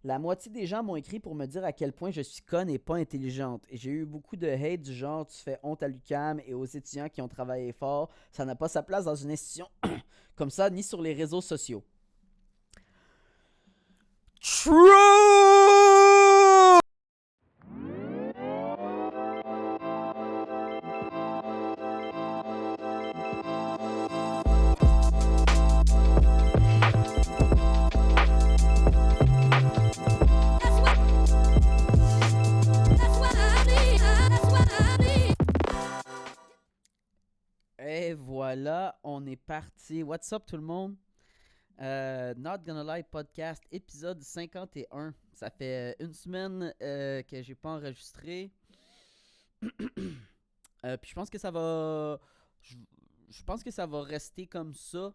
La moitié des gens m'ont écrit pour me dire à quel point je suis conne et pas intelligente. Et j'ai eu beaucoup de hate du genre tu fais honte à l'UQAM et aux étudiants qui ont travaillé fort. Ça n'a pas sa place dans une institution comme ça, ni sur les réseaux sociaux. True! Et voilà, on est parti. What's up tout le monde? Not Gonna Lie Podcast, épisode 51. Ça fait une semaine que j'ai pas enregistré. Puis je pense que ça va. Je, je pense que ça va rester comme ça.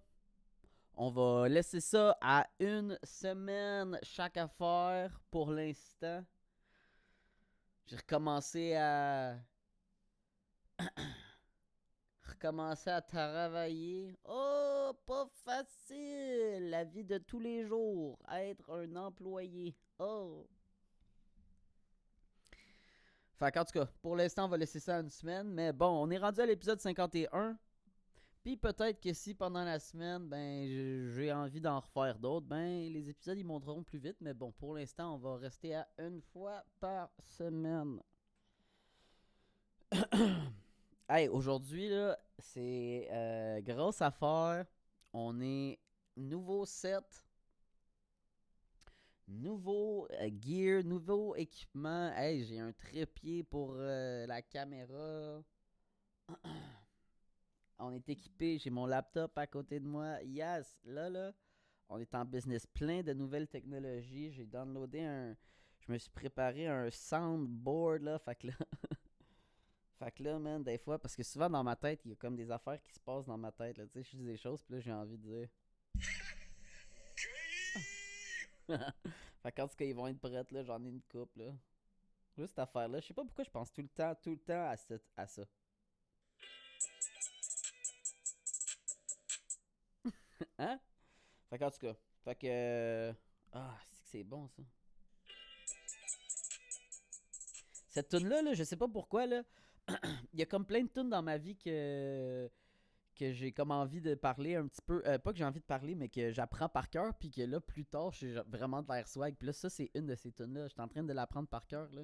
On va laisser ça à une semaine chaque affaire pour l'instant. J'ai recommencé à travailler. Oh, pas facile! La vie de tous les jours. Être un employé. Oh! Fait qu'en tout cas, pour l'instant, on va laisser ça une semaine. Mais bon, on est rendu à l'épisode 51. Puis peut-être que si pendant la semaine, ben j'ai envie d'en refaire d'autres, ben les épisodes ils monteront plus vite. Mais bon, pour l'instant, on va rester à une fois par semaine. Hey, aujourd'hui, là, c'est grosse affaire. On est nouveau set, nouveau gear, nouveau équipement. Hey, j'ai un trépied pour la caméra. On est équipé, j'ai mon laptop à côté de moi. Yes, là, on est en business plein de nouvelles technologies. J'ai downloadé je me suis préparé un soundboard, là. Fait que là, man, des fois, parce que souvent dans ma tête, il y a comme des affaires qui se passent dans ma tête, là. Tu sais, je dis des choses, puis là, j'ai envie de dire. Fait qu'en tout cas, ils vont être prêts, là. J'en ai une couple, là. Juste cette affaire-là. Je sais pas pourquoi je pense tout le temps à ça. Hein? Fait qu'en tout cas. Fait que. Ah, c'est bon ça. Cette tune là, je sais pas pourquoi, là. Il y a comme plein de tunes dans ma vie que j'ai comme envie de parler un petit peu. Pas que j'ai envie de parler, mais que j'apprends par cœur. Puis que là, plus tard, j'ai vraiment de l'air swag. Puis là, ça, c'est une de ces tunes là. J'étais en train de l'apprendre par cœur, là.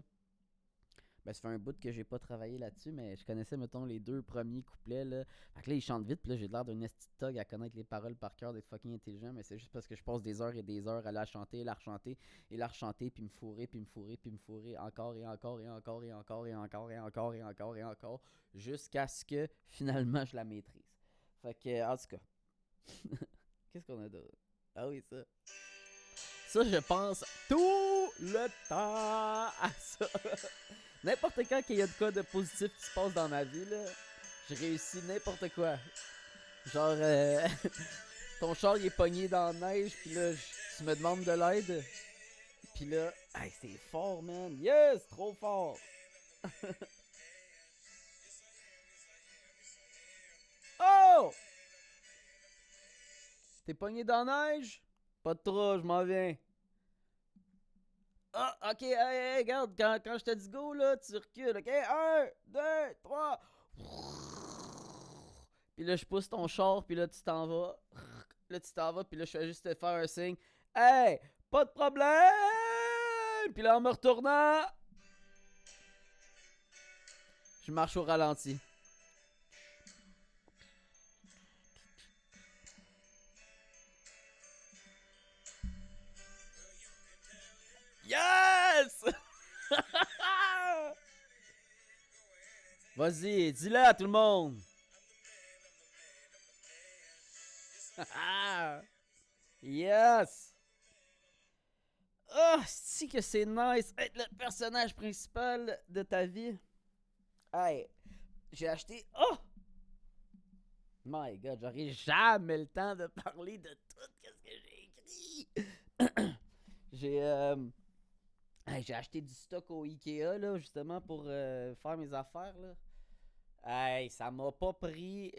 Ben, ça fait un bout que j'ai pas travaillé là-dessus, mais je connaissais, mettons, les deux premiers couplets, là. Fait que là, ils chantent vite, puis là, j'ai l'air d'un esti de tog à connaître les paroles par cœur, d'être fucking intelligent, mais c'est juste parce que je passe des heures et des heures à la chanter, la rechanter, et la rechanter, puis me fourrer, puis me fourrer, puis me fourrer, encore et encore et encore et encore et encore et encore et encore et encore, jusqu'à ce que, finalement, je la maîtrise. Fait que, en tout cas, qu'est-ce qu'on a d'autre? Ah oui, ça. Ça, je pense tout le temps à ça. N'importe quand qu'il y a de quoi de positif qui se passe dans ma vie, là, j'ai réussi n'importe quoi. Genre, ton char il est pogné dans la neige, pis là, tu me demandes de l'aide. Pis là, hey, c'est fort, man. Yes, trop fort. Oh! T'es pogné dans la neige? Pas de trop, je m'en viens. Ah, ok, hey, regarde, quand je te dis go, là, tu recules, ok? Un, deux, trois. Puis là, je pousse ton char, puis là, tu t'en vas. Là, tu t'en vas, puis là, je fais juste te faire un signe. Hey, pas de problème! Puis là, en me retournant, je marche au ralenti. Yes! Vas-y, dis-le à tout le monde. Yes! Oh, si que c'est nice être le personnage principal de ta vie. Hey, j'ai acheté. Oh! My God, j'aurai jamais le temps de parler de tout ce que j'ai écrit. j'ai hey, j'ai acheté du stock au Ikea là, justement pour faire mes affaires là. Hey, ça m'a pas pris.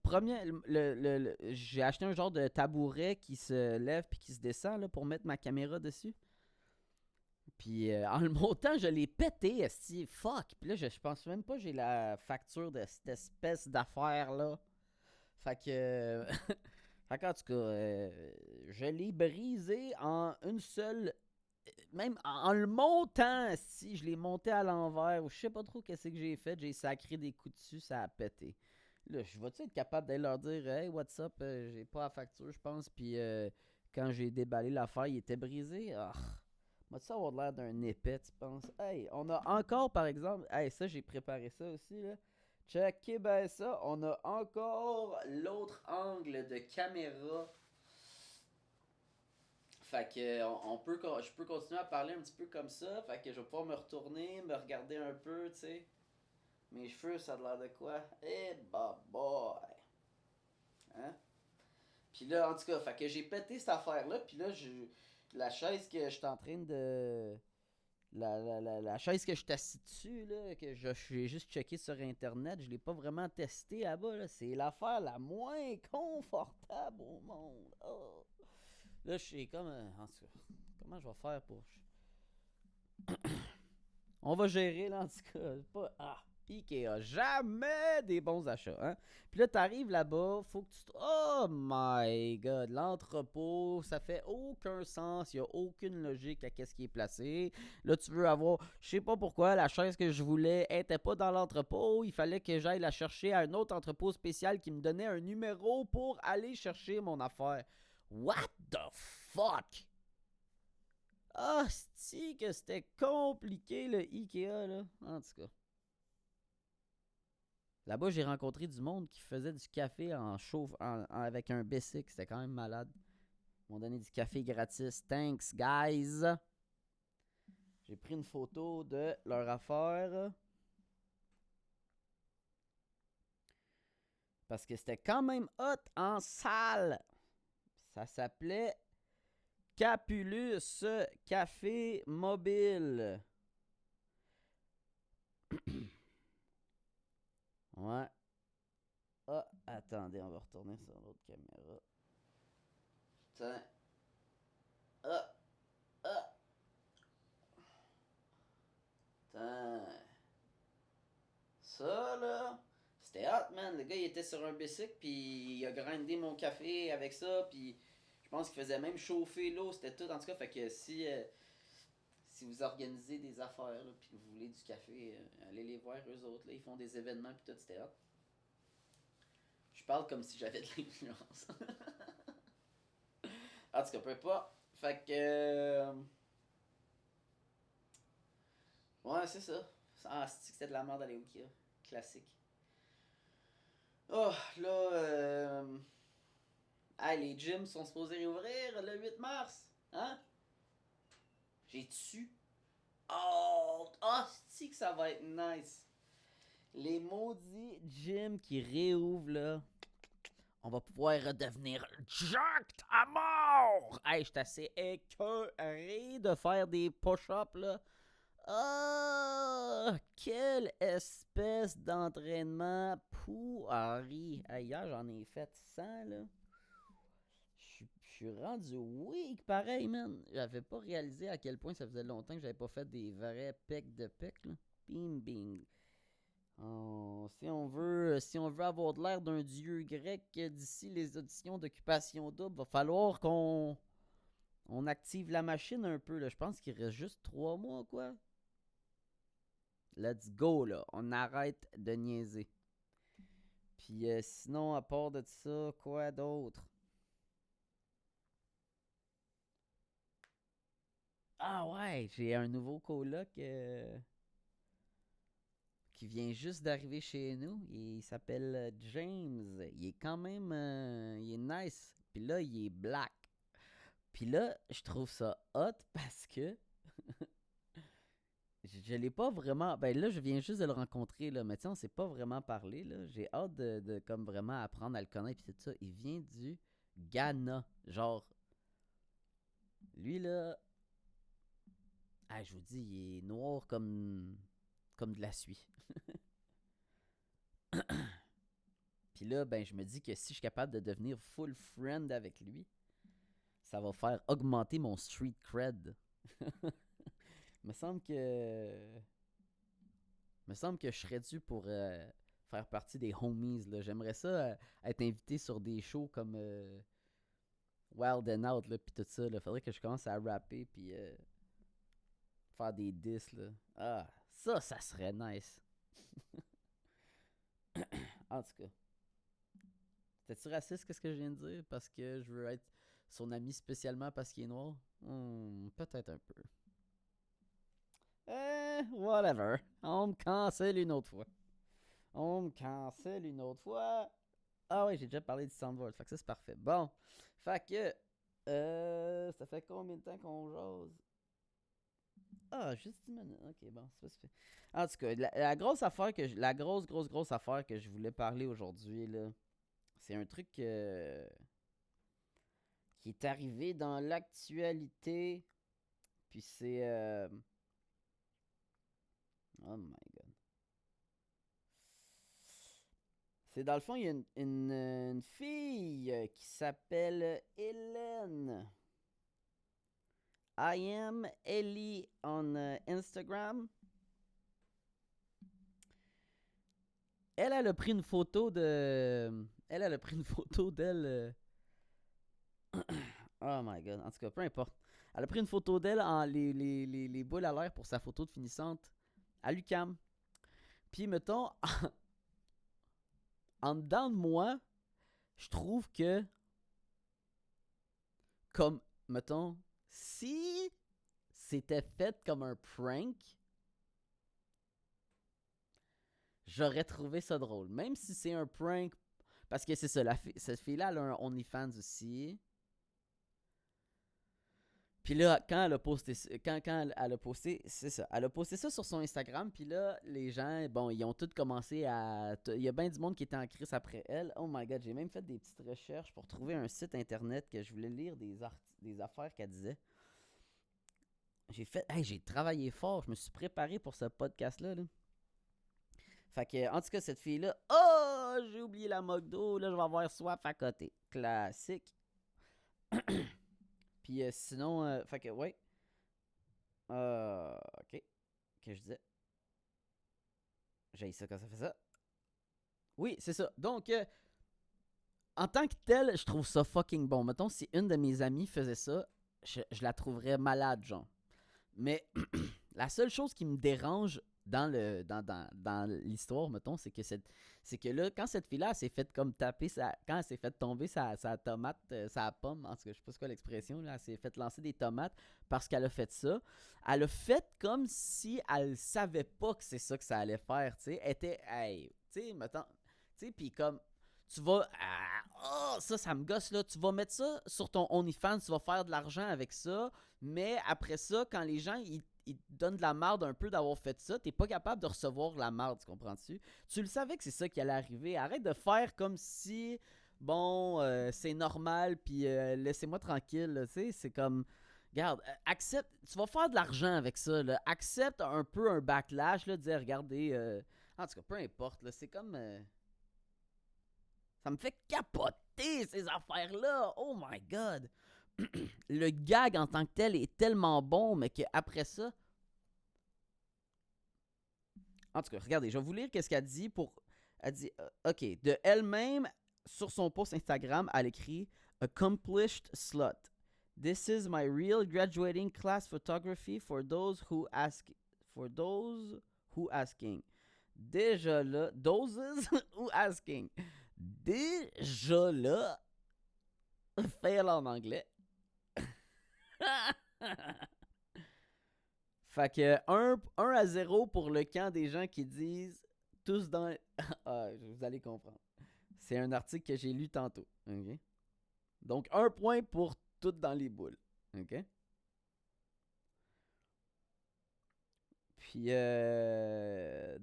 Premier, j'ai acheté un genre de tabouret qui se lève puis qui se descend là, pour mettre ma caméra dessus. Puis en le montant, je l'ai pété, esti, fuck. Puis là, je pense même pas que j'ai la facture de cette espèce d'affaire-là. Fait que... fait qu'en tout cas, je l'ai brisé en une seule... Même en le montant, si je l'ai monté à l'envers, ou je sais pas trop qu'est-ce que j'ai fait, j'ai sacré des coups dessus, ça a pété. Là, je vais-tu être capable d'aller leur dire, hey, what's up, j'ai pas la facture, je pense, puis quand j'ai déballé l'affaire, il était brisé. Ah, moi-tu avoir l'air d'un épais, tu penses? Hey, on a encore, par exemple, hey, ça, j'ai préparé ça aussi, là. Checkez ben ça, on a encore l'autre angle de caméra. Fait que je peux continuer à parler un petit peu comme ça. Fait que je vais pouvoir me retourner, me regarder un peu, tu sais. Mes cheveux, ça a l'air de quoi? Eh bah boy! Hein? Puis là, en tout cas, fait que j'ai pété cette affaire-là. Puis là, la chaise que je suis en train de. La chaise que je suis assis dessus, là, que j'ai juste checké sur Internet, je l'ai pas vraiment testé là-bas. Là. C'est l'affaire la moins confortable au monde. Oh. Là, je suis comme. En tout cas, comment je vais faire pour. On va gérer, là, en tout cas. Pas... Ah, Ikea, jamais des bons achats, hein. Puis là, t'arrives là-bas, faut que tu... Oh my God, l'entrepôt, ça fait aucun sens, il y a aucune logique à qu'est-ce qui est placé. Là, tu veux avoir... Je sais pas pourquoi, la chaise que je voulais était pas dans l'entrepôt. Il fallait que j'aille la chercher à un autre entrepôt spécial qui me donnait un numéro pour aller chercher mon affaire. What the fuck? Ah, c'est que c'était compliqué le Ikea, là. En tout cas. Là-bas, j'ai rencontré du monde qui faisait du café avec un Bessic. C'était quand même malade. Ils m'ont donné du café gratis. Thanks, guys. J'ai pris une photo de leur affaire. Parce que c'était quand même hot en salle. Ça s'appelait Capulus Café Mobile. Ouais. Ah, attendez, on va retourner sur l'autre caméra. Putain. Ah, ah. Putain. Ça, là, c'était hot, man. Le gars, il était sur un bicycle, puis il a grindé mon café avec ça, puis je pense qu'il faisait même chauffer l'eau. C'était tout, en tout cas. Fait que si vous organisez des affaires, là, puis que vous voulez du café, allez les voir, eux autres. Là, ils font des événements, puis tout, c'était hot. Je parle comme si j'avais de l'influence. En tout cas, peu pas. Fait que. Ouais, c'est ça. Ah, c'est que c'était de la merde aller au Ikea. Classique. Oh, là. Ah, les gyms sont supposés réouvrir le 8 mars. Hein? J'ai dessus. Oh, c'est que ça va être nice. Les maudits gyms qui réouvrent, là. On va pouvoir redevenir jacked à mort! Hey, je suis assez écœuré de faire des push-ups, là. Ah, quelle espèce d'entraînement pourri. Hier, j'en ai fait 100, là. Je suis rendu weak pareil, man. J'avais pas réalisé à quel point ça faisait longtemps que j'avais pas fait des vrais pecs de pecs, là. Bing, bing. Oh, si on veut avoir de l'air d'un dieu grec d'ici les auditions d'Occupation Double, va falloir qu'on active la machine un peu, là. Je pense qu'il reste juste 3 mois, quoi. Let's go, là. On arrête de niaiser. Puis sinon, à part de ça, quoi d'autre? Ah ouais, j'ai un nouveau coloc qui vient juste d'arriver chez nous. Il s'appelle James. Il est quand même... il est nice. Puis là, il est black. Puis là, je trouve ça hot parce que je l'ai pas vraiment... Ben là, je viens juste de le rencontrer, là. Mais tu sais, on s'est pas vraiment parlé, là. J'ai hâte de comme vraiment apprendre à le connaître. Puis c'est ça, il vient du Ghana. Genre, lui, là... Ah, je vous dis, il est noir comme de la suie. Puis là, ben, je me dis que si je suis capable de devenir full friend avec lui, ça va faire augmenter mon street cred. Me semble que. Me semble que je serais dû pour faire partie des homies. Là. J'aimerais ça être invité sur des shows comme Wild and Out, là, pis tout ça. Là. Faudrait que je commence à rapper puis faire des diss, là. Ah, ça serait nice. En tout cas. T'es-tu raciste, qu'est-ce que je viens de dire? Parce que je veux être son ami spécialement parce qu'il est noir? Peut-être un peu. Whatever. On me cancelle une autre fois. On me cancelle une autre fois. Ah ouais, j'ai déjà parlé du soundboard. Fait que ça, c'est parfait. Bon. Fait que. Ça fait combien de temps qu'on jase? Ah, juste 10 minutes. Ok, bon, c'est pas suffisant. En tout cas, la grosse affaire que la grosse affaire que je voulais parler aujourd'hui, là, c'est un truc qui est arrivé dans l'actualité. Puis c'est. Oh my god. C'est dans le fond, il y a une fille qui s'appelle Hélène. I am Ellie on Instagram. Elle a pris une photo de. Elle a pris une photo d'elle. Oh my god. En tout cas, peu importe. Elle a pris une photo d'elle en les boules à l'air pour sa photo de finissante à l'UQAM. Puis, mettons, en dedans de moi, je trouve que, comme, mettons, si c'était fait comme un prank, j'aurais trouvé ça drôle. Même si c'est un prank, parce que c'est ça, cette fille-là, elle a un OnlyFans aussi. Puis là, quand elle a posté, quand elle a posté, c'est ça, elle a posté ça sur son Instagram, puis là, les gens, bon, ils ont tous commencé à, il y a bien du monde qui était en crise après elle. Oh my god, j'ai même fait des petites recherches pour trouver un site internet que je voulais lire des affaires qu'elle disait. J'ai travaillé fort, je me suis préparé pour ce podcast-là, là. Fait que, en tout cas, cette fille-là, oh, j'ai oublié la moque d'eau, là, je vais avoir soif à côté. Classique. Puis sinon, fait que, ouais. Ok. Que je disais. J'ai ça quand ça fait ça. Oui, c'est ça. Donc, en tant que tel, je trouve ça fucking bon. Mettons, si une de mes amies faisait ça, je la trouverais malade, genre. Mais la seule chose qui me dérange dans l'histoire, mettons, c'est que là, quand cette fille-là s'est faite comme taper, quand elle s'est fait tomber sa tomate, sa pomme, en tout cas, je sais pas c'est quoi l'expression, là, elle s'est fait lancer des tomates parce qu'elle a fait ça. Elle a fait comme si elle savait pas que c'est ça que ça allait faire, tu sais. Elle était, hey, tu sais, mettons, tu sais, puis comme, tu vas, ça me gosse, là, tu vas mettre ça sur ton OnlyFans, tu vas faire de l'argent avec ça, mais après ça, quand les gens, ils te donnent de la merde un peu d'avoir fait ça, t'es pas capable de recevoir la merde, tu comprends-tu? Tu le savais que c'est ça qui allait arriver. Arrête de faire comme si, bon, c'est normal, puis laissez-moi tranquille, tu sais, c'est comme, regarde, accepte, tu vas faire de l'argent avec ça, là. Accepte un peu un backlash, là, dire, regardez, en tout cas, peu importe, là, c'est comme, ça me fait capoter, ces affaires-là, oh my god! Le gag en tant que tel est tellement bon, mais qu'après ça. En tout cas, regardez, je vais vous lire qu'est-ce qu'elle dit pour. Elle dit, OK, de elle-même, sur son post Instagram, elle écrit Accomplished slut. This is my real graduating class photography for those who ask. For those who asking. Déjà là, doses who asking. Déjà là, fail en anglais. Fait que 1-0 pour le camp des gens qui disent tous dans. Ah, vous allez comprendre. C'est un article que j'ai lu tantôt. OK? Donc, 1 point pour tout dans les boules. OK? Puis,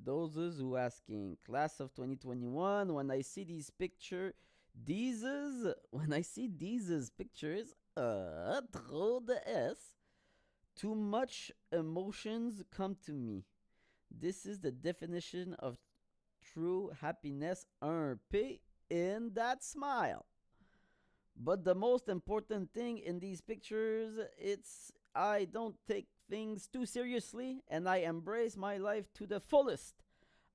those who asking, class of 2021, when I see these pictures, when I see these pictures, trop de S. Too much emotions come to me. This is the definition of true happiness. Un P in that smile. But the most important thing in these pictures, it's I don't take things too seriously, and I embrace my life to the fullest.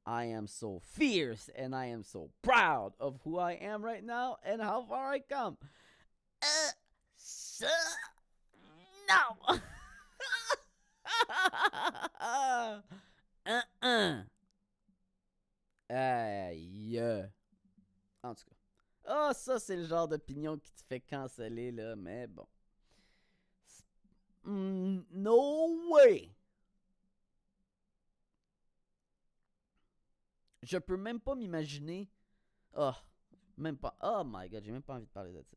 I am so fierce, and I am so proud of who I am right now and how far I come. So, no! Aïe. En tout cas. Ah, ça, c'est le genre d'opinion qui te fait canceller, là, mais bon. No way! Je peux même pas m'imaginer. Oh, même pas. Oh my god, j'ai même pas envie de parler de ça.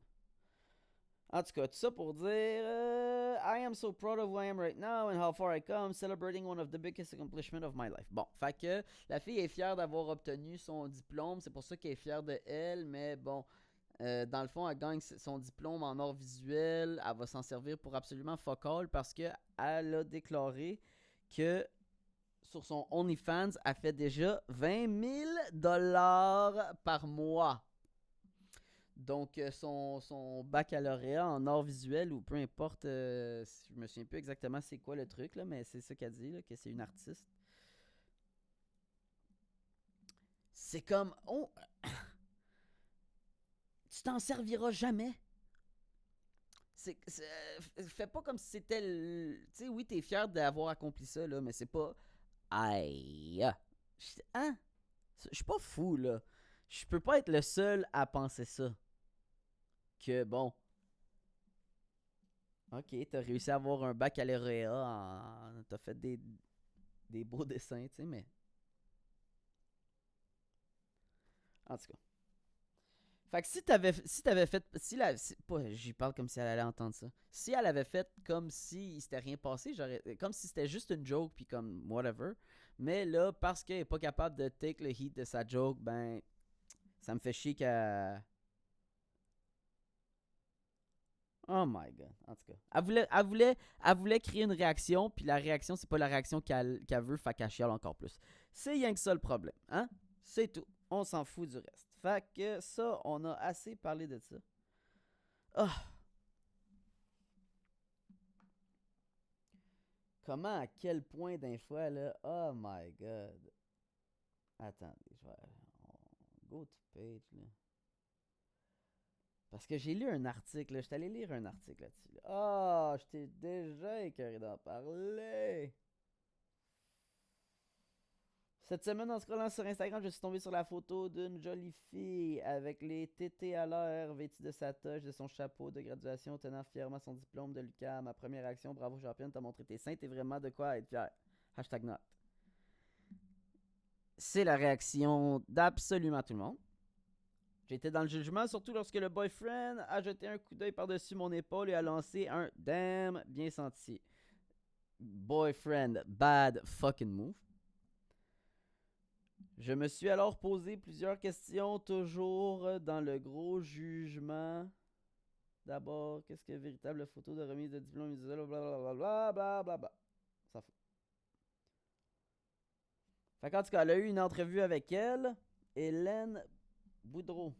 En tout cas, tout ça pour dire I am so proud of who I am right now and how far I come, celebrating one of the biggest accomplishments of my life. Bon, fait que la fille est fière d'avoir obtenu son diplôme, c'est pour ça qu'elle est fière de elle, mais bon, dans le fond, elle gagne son diplôme en art visuel, elle va s'en servir pour absolument fuck all parce qu'elle a déclaré que sur son OnlyFans, elle fait déjà 20 000 $ par mois. Donc, son baccalauréat en art visuel ou peu importe, je me souviens plus exactement c'est quoi le truc, là, mais c'est ça qu'elle dit, là, que c'est une artiste. C'est comme, oh, tu t'en serviras jamais. Fais pas comme si c'était, tu sais, oui, t'es fier d'avoir accompli ça, là, mais c'est pas, aïe, hein? Je suis pas fou, là. Je peux pas être le seul à penser ça. Que bon, ok, t'as réussi à avoir un baccalauréat t'as fait des beaux dessins, tu sais, mais. En tout cas. Fait que si t'avais fait. J'y parle comme si elle allait entendre ça. Si elle avait fait comme si il s'était rien passé, comme si c'était juste une joke, puis comme whatever. Mais là, parce qu'elle est pas capable de take le heat de sa joke, ben. Ça me fait chier qu'elle. Oh my god, en tout cas. Elle voulait créer une réaction, puis la réaction, c'est pas la réaction qu'elle veut, fait qu'elle chiale encore plus. C'est rien que ça le problème, hein? C'est tout. On s'en fout du reste. Fait que ça, on a assez parlé de ça. Oh. Comment, à quel point d'un fois, là? Oh my god. Attendez, je vais. Go to page, là. Parce que j'ai lu un article, je suis allé lire un article là-dessus. Ah, je t'ai déjà écœuré d'en parler. Cette semaine, en scrollant sur Instagram, je suis tombé sur la photo d'une jolie fille avec les tétés à l'air, vêtue de sa toche, de son chapeau de graduation, tenant fièrement son diplôme de l'UQAM. Ma première réaction, bravo championne, t'as montré tes seins, t'es vraiment de quoi être fier. Hashtag not. C'est la réaction d'absolument tout le monde. J'étais dans le jugement, surtout lorsque le boyfriend a jeté un coup d'œil par-dessus mon épaule et a lancé un damn bien senti. Boyfriend, bad fucking move. Je me suis alors posé plusieurs questions, toujours dans le gros jugement. D'abord, qu'est-ce que véritable photo de remise de diplôme, blablabla, blablabla. Ça fout. Fait qu'en tout cas, elle a eu une entrevue avec elle, Hélène Boudreau.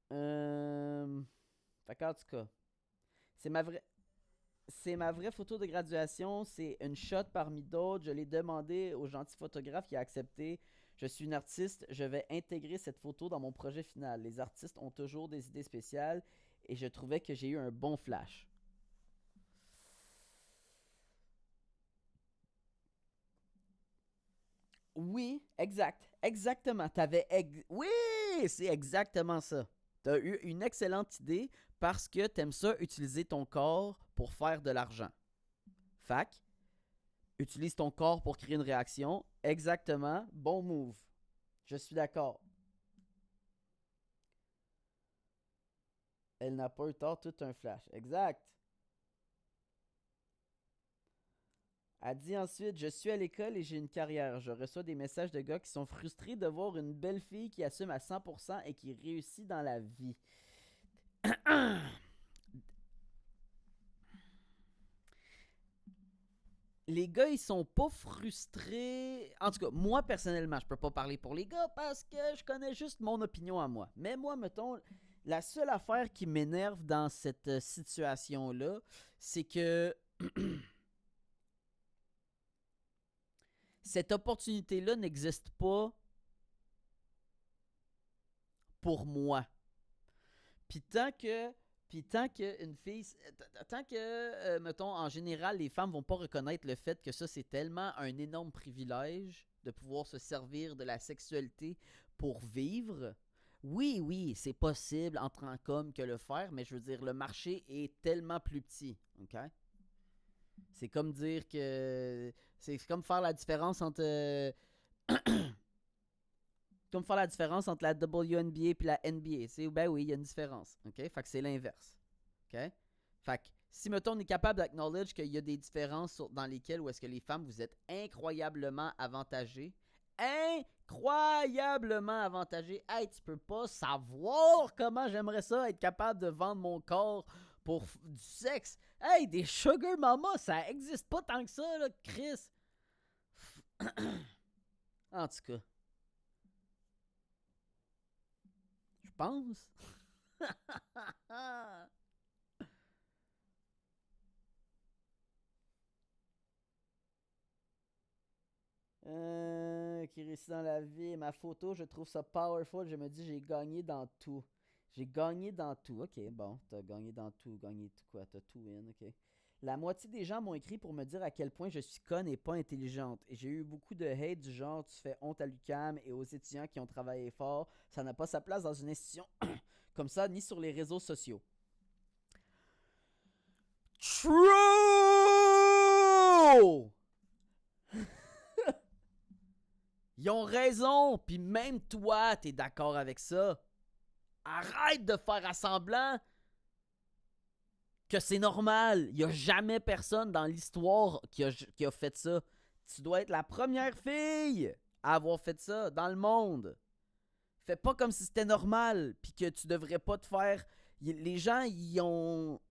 Fait qu'en tout cas, c'est ma vraie photo de graduation. C'est une shot parmi d'autres. Je l'ai demandé au gentil photographe qui a accepté. Je suis une artiste. Je vais intégrer cette photo dans mon projet final. Les artistes ont toujours des idées spéciales et je trouvais que j'ai eu un bon flash. Oui, exact. Exactement. Oui, c'est exactement ça. T'as eu une excellente idée parce que t'aimes ça utiliser ton corps pour faire de l'argent. Fac, utilise ton corps pour créer une réaction. Exactement. Bon move. Je suis d'accord. Elle n'a pas eu tort, tout un flash. Exact. Elle dit ensuite, je suis à l'école et j'ai une carrière. Je reçois des messages de gars qui sont frustrés de voir une belle fille qui assume à 100% et qui réussit dans la vie. Les gars, ils sont pas frustrés. En tout cas, moi, personnellement, je peux pas parler pour les gars parce que je connais juste mon opinion à moi. Mais moi, mettons, La seule affaire qui m'énerve dans cette situation-là, c'est que cette opportunité-là n'existe pas pour moi. Puis tant que une fille, tant que, mettons, en général, les femmes vont pas reconnaître le fait que ça, c'est tellement un énorme privilège de pouvoir se servir de la sexualité pour vivre. Oui, oui, c'est possible en tant qu'homme que le faire, mais je veux dire, le marché est tellement plus petit, ok? C'est comme dire que... C'est comme faire la différence entre... comme faire la différence entre la WNBA et la NBA. C'est, ben oui, il y a une différence. OK? Fait que c'est l'inverse. OK? Fait que si, mettons, on est capable d'acknowledge qu'il y a des différences dans lesquelles où est-ce que les femmes, vous êtes incroyablement avantagées. Incroyablement avantagées. Hey, tu peux pas savoir comment j'aimerais ça être capable de vendre mon corps pour du sexe. Hey, des sugar mama, ça existe pas tant que ça, là, Chris. En tout cas, je pense. Qui réussit dans la vie. Ma photo, je trouve ça powerful. Je me dis, j'ai gagné dans tout. J'ai gagné dans tout. Ok, bon, t'as gagné dans tout. Gagné tout quoi? T'as tout win, ok. La moitié des gens m'ont écrit pour me dire à quel point je suis conne et pas intelligente. Et j'ai eu beaucoup de hate du genre, tu fais honte à l'UQAM et aux étudiants qui ont travaillé fort. Ça n'a pas sa place dans une institution comme ça, ni sur les réseaux sociaux. True! Ils ont raison, puis même toi, t'es d'accord avec ça. Arrête de faire à semblant que c'est normal. Il n'y a jamais personne dans l'histoire qui a fait ça. Tu dois être la première fille à avoir fait ça dans le monde. Fais pas comme si c'était normal, puis que tu devrais pas te faire... Les gens, ils ont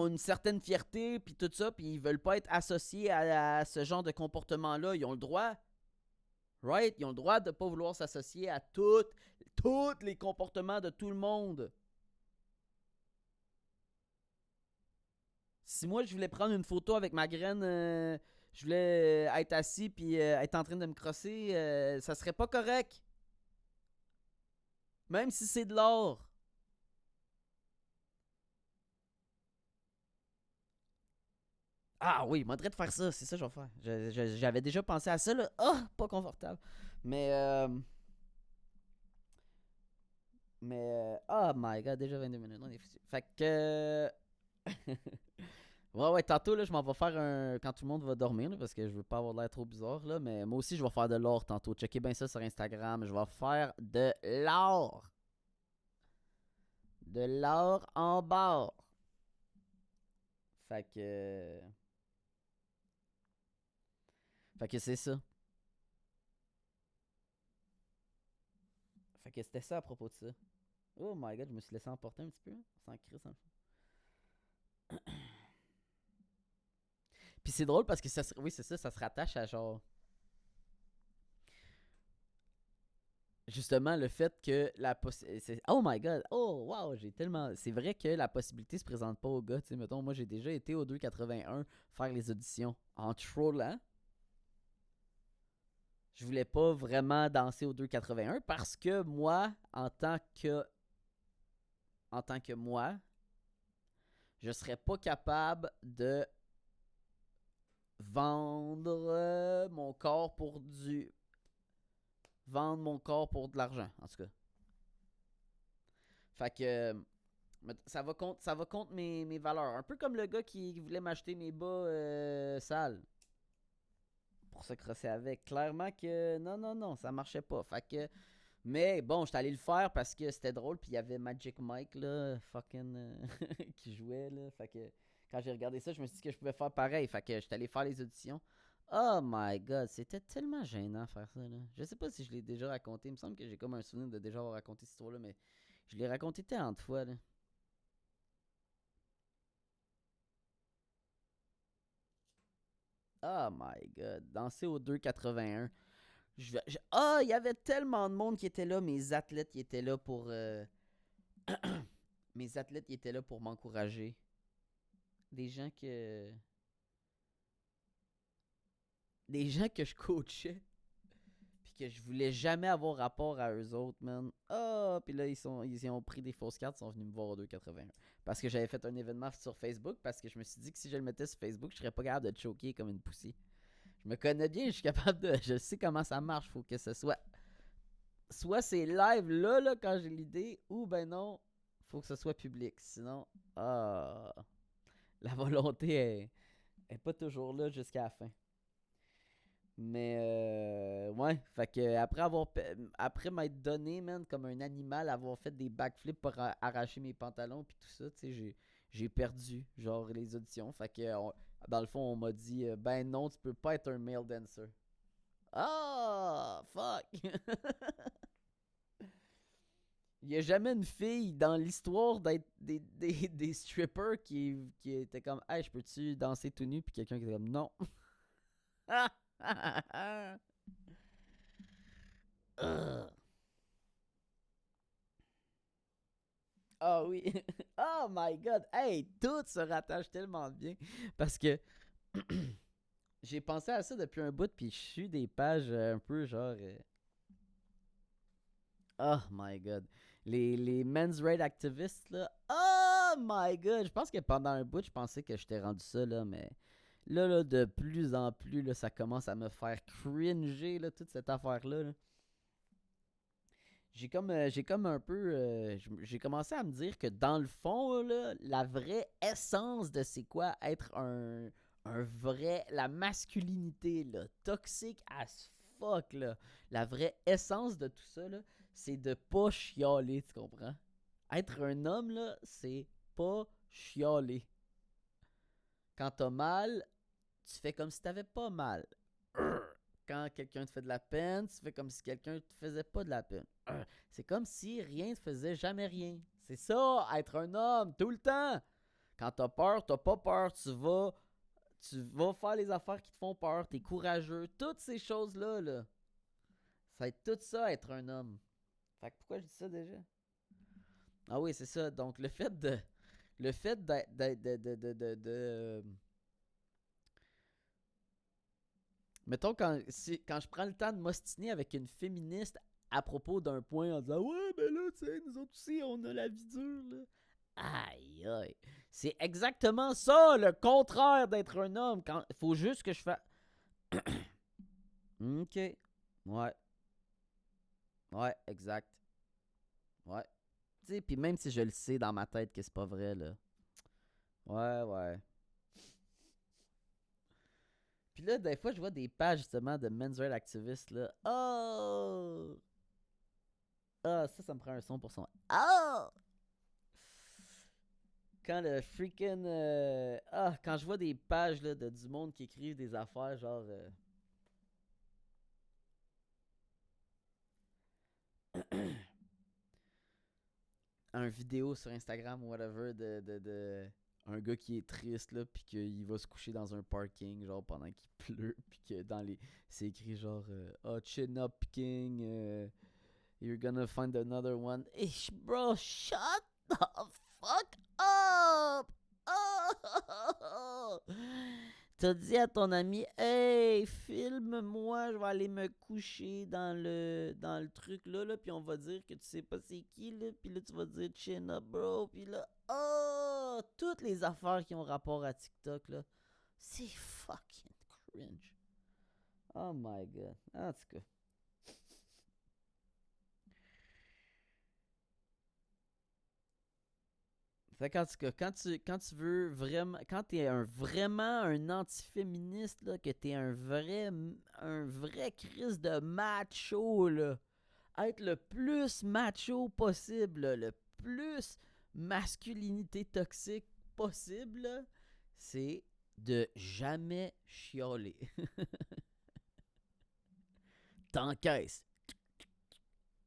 une certaine fierté, puis tout ça, puis ils veulent pas être associés à ce genre de comportement-là. Ils ont le droit. Right? Ils ont le droit de ne pas vouloir s'associer à tous les comportements de tout le monde. Si moi, je voulais prendre une photo avec ma graine, je voulais être assis puis être en train de me crosser, ça serait pas correct. Même si c'est de l'or. Ah oui, moi, de faire ça, c'est ça que je vais faire. J'avais déjà pensé à ça, là. Ah, pas confortable. Mais, oh my god, déjà 22 minutes, on est foutu. Fait que, ouais, ouais, tantôt, là, je m'en vais faire un. Quand tout le monde va dormir, là, parce que je veux pas avoir l'air trop bizarre, là. Mais moi aussi, je vais faire de l'or tantôt. Checkez bien ça sur Instagram. Je vais faire de l'or. De l'or en barre. Fait que. Fait que c'est ça. Fait que c'était ça à propos de ça. Oh my god, je me suis laissé emporter un petit peu. Sans crise, en fait. Puis c'est drôle parce que ça. Oui, c'est ça, ça se rattache à genre. Justement le fait que la possibilité. Oh my god, oh wow, j'ai tellement. C'est vrai que la possibilité se présente pas aux gars. Tu sais, mettons, moi j'ai déjà été au 281 faire les auditions en trollant. Je voulais pas vraiment danser au 281 parce que moi, en tant que moi, je serais pas capable de vendre mon corps pour du. Vendre mon corps pour de l'argent, en tout cas. Fait que ça va contre mes valeurs. Un peu comme le gars qui voulait m'acheter mes bas sales pour se crosser avec. Clairement que non, non, non, ça marchait pas. Fait que, mais bon, j'étais allé le faire parce que c'était drôle. Puis il y avait Magic Mike, là, fucking, qui jouait, là. Fait que quand j'ai regardé ça, je me suis dit que je pouvais faire pareil. Fait que j'étais allé faire les auditions. Oh my god, c'était tellement gênant faire ça, là. Je sais pas si je l'ai déjà raconté. Il me semble que j'ai comme un souvenir de déjà avoir raconté cette histoire-là, mais je l'ai raconté tant de fois, là. Oh my god. Danser au 2,81. Ah, il y avait tellement de monde qui était là. Mes athlètes qui étaient là pour. Mes athlètes qui étaient là pour m'encourager. Des gens que. Des gens que je coachais. Puis que je voulais jamais avoir rapport à eux autres, man. Ah, puis là, ils ont pris des fausses cartes, ils sont venus me voir au 2,81. Parce que j'avais fait un événement sur Facebook, parce que je me suis dit que si je le mettais sur Facebook, je serais pas capable de choquer comme une poussie. Je me connais bien, je suis capable de. Je sais comment ça marche, faut que ce soit. Soit c'est live là, quand j'ai l'idée, ou ben non, faut que ce soit public. Sinon, ah, la volonté est pas toujours là jusqu'à la fin. Mais ouais, fait que après m'être donné, man, comme un animal, avoir fait des backflips pour arracher mes pantalons puis tout ça, tu sais, j'ai perdu genre les auditions. Fait que dans le fond, on m'a dit ben non, tu peux pas être un male dancer. Ah, fuck. Il y a jamais une fille dans l'histoire d'être des strippers qui était comme hey, je peux-tu danser tout nu puis quelqu'un qui était comme non. Ah oui. Oh my god. Hey, tout se rattache tellement bien. Parce que j'ai pensé à ça depuis un bout, puis je suis des pages un peu genre. Oh my god. Les men's right activists, là. Oh my god. Je pense que pendant un bout, je pensais que j'étais rendu ça, là, mais. Là, de plus en plus, là, ça commence à me faire cringer, là, toute cette affaire-là. Là. J'ai comme un peu j'ai commencé à me dire que dans le fond là, la vraie essence de c'est quoi être un vrai la masculinité là, toxique as fuck là, la vraie essence de tout ça là, c'est de pas chialer, tu comprends? Être un homme là, c'est pas chialer. Quand t'as mal, tu fais comme si t'avais pas mal. Quand quelqu'un te fait de la peine, tu fais comme si quelqu'un te faisait pas de la peine. C'est comme si rien ne faisait jamais rien. C'est ça, être un homme, tout le temps. Quand t'as peur, t'as pas peur. Tu vas faire les affaires qui te font peur. T'es courageux. Toutes ces choses-là, là. Ça va être tout ça, être un homme. Fait que pourquoi je dis ça déjà? Ah oui, c'est ça. Donc, le fait de. Le fait mettons, quand je prends le temps de m'ostiner avec une féministe à propos d'un point en disant ouais, ben là, tu sais, nous autres aussi, on a la vie dure, là. Aïe, aïe. C'est exactement ça, le contraire d'être un homme. Quand faut juste que je fasse. Ok. Ouais. Ouais, exact. Ouais. Tu sais, puis même si je le sais dans ma tête que c'est pas vrai, là. Ouais, ouais. Puis là, des fois, je vois des pages justement de men's rights activistes, là. Oh! Ah, ça me prend un son pour son. Oh! Quand le freaking. Quand je vois des pages là, de du monde qui écrivent des affaires genre. Un vidéo sur Instagram ou whatever de un gars qui est triste là puis qu'il va se coucher dans un parking genre pendant qu'il pleut puis que dans les c'est écrit genre chin up king you're gonna find another one. Ish, bro, shut the fuck up. Oh! T'as dit à ton ami, hey, filme-moi, je vais aller me coucher dans le truc là, puis on va dire que tu sais pas c'est qui, là, puis là tu vas dire chin up, bro, puis là, oh, toutes les affaires qui ont rapport à TikTok, là, c'est fucking cringe. Oh my god. En tout cas. Fait qu'en tout cas, quand tu veux vraiment, quand t'es vraiment un antiféministe, là, que t'es un vrai Chris de macho, là, être le plus macho possible, là, le plus masculinité toxique possible, là, c'est de jamais chialer. T'encaisses.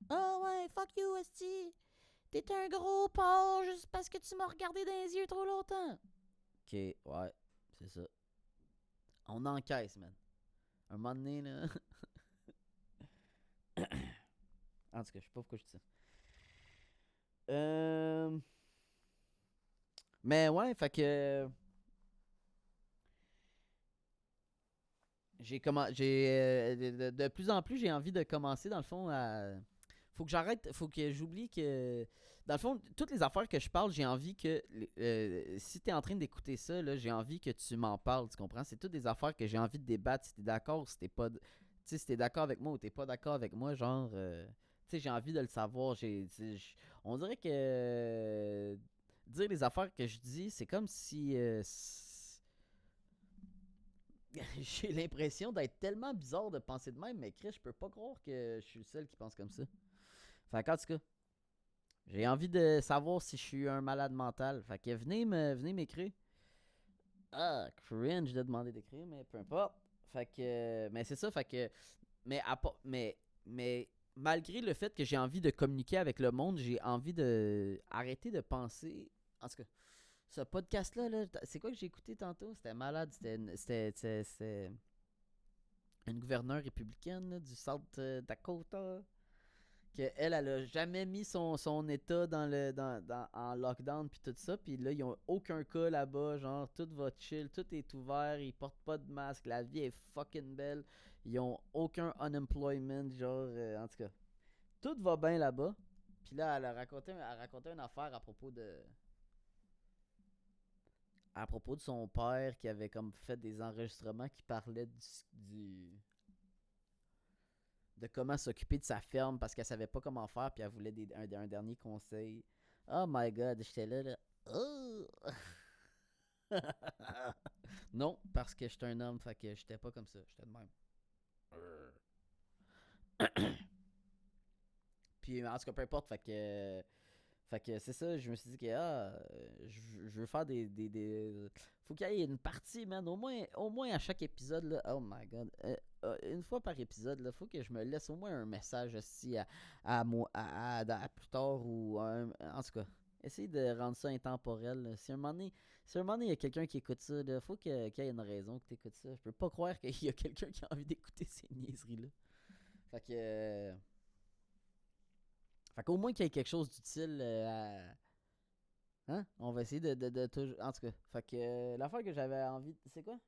Ah ouais, fuck you, esti. T'es un gros porc juste parce que tu m'as regardé dans les yeux trop longtemps. Ok, ouais, c'est ça. On encaisse, man. Un moment donné, là. En tout cas, je sais pas pourquoi je dis ça. Mais ouais, fait que de plus en plus j'ai envie de commencer dans le fond à faut que j'arrête, faut que j'oublie que dans le fond toutes les affaires que je parle, j'ai envie que si t'es en train d'écouter ça là, j'ai envie que tu m'en parles, tu comprends? C'est toutes des affaires que j'ai envie de débattre, si t'es d'accord ou si t'es pas, tu sais, si t'es d'accord avec moi ou t'es pas d'accord avec moi, genre tu sais, j'ai envie de le savoir. On dirait que dire les affaires que je dis, c'est comme si j'ai l'impression d'être tellement bizarre de penser de même, mais Chris, je peux pas croire que je suis le seul qui pense comme ça. Fait qu'en tout cas, j'ai envie de savoir si je suis un malade mental. Fait que venez m'écrire. Ah, cringe de demander d'écrire, mais peu importe. Fait que, mais c'est ça, fait que, mais malgré le fait que j'ai envie de communiquer avec le monde, j'ai envie de arrêter de penser. En tout cas, ce podcast-là, là, c'est quoi que j'ai écouté tantôt? C'était malade. C'était une gouverneure républicaine là, du South Dakota. Elle a jamais mis son état en lockdown puis tout ça. Puis là, ils ont aucun cas là-bas. Genre, tout va chill, tout est ouvert. Ils portent pas de masque. La vie est fucking belle. Ils ont aucun unemployment. Genre, en tout cas, tout va bien là-bas. Puis là, elle racontait une affaire à propos de son père qui avait comme fait des enregistrements qui parlaient de comment s'occuper de sa ferme parce qu'elle savait pas comment faire puis elle voulait un dernier conseil. Oh my god, j'étais là. Oh! Non, parce que j'étais un homme, fait que j'étais pas comme ça, j'étais de même. Puis en tout cas, peu importe, fait que c'est ça, je me suis dit que je veux faire faut qu'il y ait une partie, man, au moins à chaque épisode, là, oh my god, une fois par épisode, là, faut que je me laisse au moins un message aussi à moi, à plus tard, ou en tout cas, essayer de rendre ça intemporel, là. Si un moment donné, il y a quelqu'un qui écoute ça, là, faut qu'il y ait une raison que tu écoutes ça. Je peux pas croire qu'il y a quelqu'un qui a envie d'écouter ces niaiseries-là. Fait que... Fait qu'au moins qu'il y ait quelque chose d'utile Hein? On va essayer de toujours... En tout cas, fait que l'affaire que j'avais envie... C'est quoi?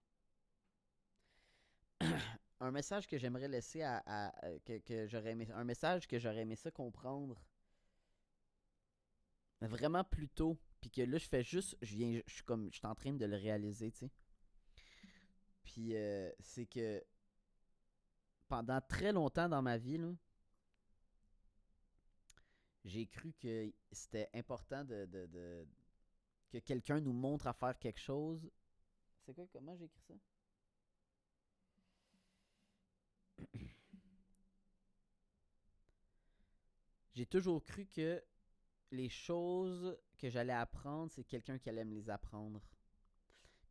Un message que j'aimerais laisser que j'aurais aimé... Un message que j'aurais aimé ça comprendre vraiment plus tôt. Puis que là, je fais juste... Je suis en train de le réaliser, tu sais. Puis c'est que... Pendant très longtemps dans ma vie, là, j'ai cru que c'était important que quelqu'un nous montre à faire quelque chose. C'est quoi? Comment j'ai écrit ça? J'ai toujours cru que les choses que j'allais apprendre, c'est quelqu'un qui allait me les apprendre.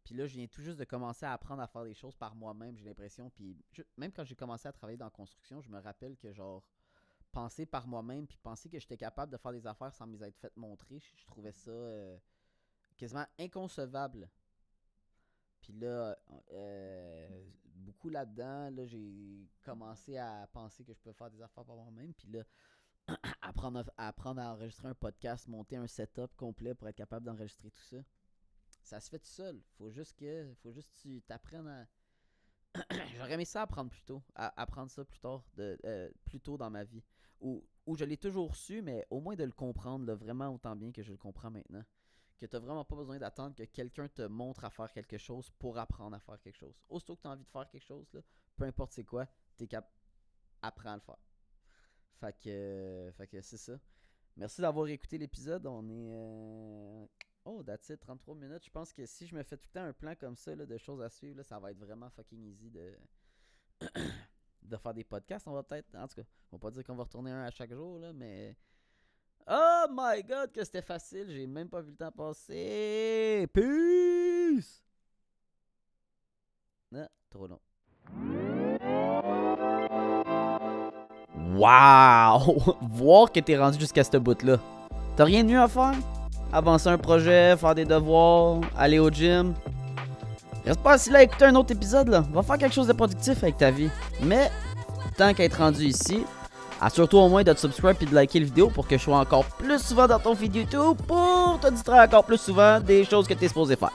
Puis là, je viens tout juste de commencer à apprendre à faire des choses par moi-même, j'ai l'impression. Puis même quand j'ai commencé à travailler dans la construction, je me rappelle que genre penser par moi-même puis penser que j'étais capable de faire des affaires sans me les être fait montrer, je trouvais ça quasiment inconcevable. Puis là, beaucoup là-dedans, là, j'ai commencé à penser que je pouvais faire des affaires par moi-même. Puis là, apprendre à enregistrer un podcast, monter un setup complet pour être capable d'enregistrer tout ça. Ça se fait tout seul. Faut juste que tu t'apprennes à... J'aurais aimé ça apprendre plus tôt, apprendre ça plus tard, plus tôt dans ma vie. Où je l'ai toujours su, mais au moins de le comprendre là, vraiment autant bien que je le comprends maintenant. Que t'as vraiment pas besoin d'attendre que quelqu'un te montre à faire quelque chose pour apprendre à faire quelque chose. Aussitôt que t'as envie de faire quelque chose, là, peu importe c'est quoi, apprends à le faire. Fait que c'est ça. Merci d'avoir écouté l'épisode. On est... Oh, that's it, 33 minutes. Je pense que si je me fais tout le temps un plan comme ça là, de choses à suivre, là, ça va être vraiment fucking easy de faire des podcasts. On va peut-être... En tout cas, on va pas dire qu'on va retourner un à chaque jour, là, mais... Oh my god, que c'était facile. J'ai même pas vu le temps passer. Peace! Non, trop long. Wow! Voir que t'es rendu jusqu'à ce bout-là. T'as rien de mieux à faire? Avancer un projet, faire des devoirs, aller au gym. Reste pas assis là à écouter un autre épisode, là. Va faire quelque chose de productif avec ta vie. Mais, tant qu'à être rendu ici, Assure-toi au moins de te subscribe et de liker la vidéo pour que je sois encore plus souvent dans ton feed YouTube pour te distraire encore plus souvent des choses que tu es supposé faire.